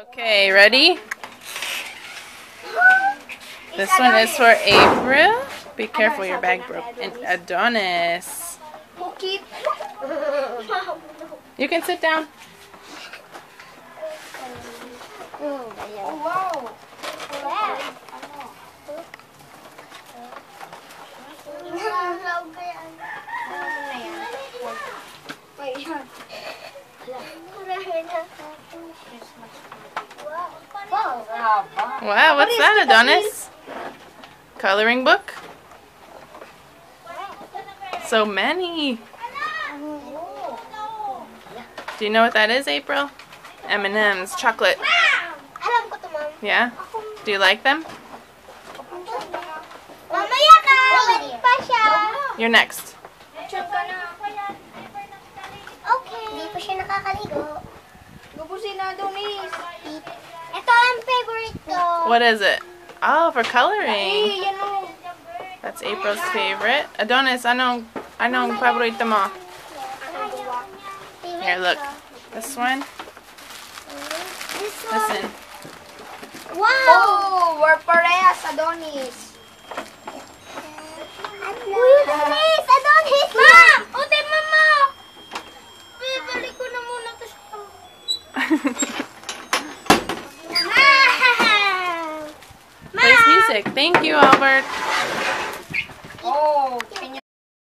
Okay, ready? This one is for April. Be careful, your bag broke. And Adonis. You can sit down. Oh, wow. Wow, what's that, Adonis? Coloring book? So many. Do you know what that is, April? M&M's, chocolate. Alam ko to, Mom. Yeah? Do you like them? Mamaya ka! Balik pa siya. You're next. Okay. Hindi pa siya nakakaligo. Gubusin na, Adonis. Ito ang favorite ko. What is it? Oh, for coloring. Yan o. That's April's favorite. Adonis, anong paborito mo? Here, look. This one. This one. Listen. Wow! Oh, we're parehas, Adonis. Adonis! Adonis! Ma! Ute, mama! Bibalik ko na muna to siya. Plays music. Thank you, Albert. Oh,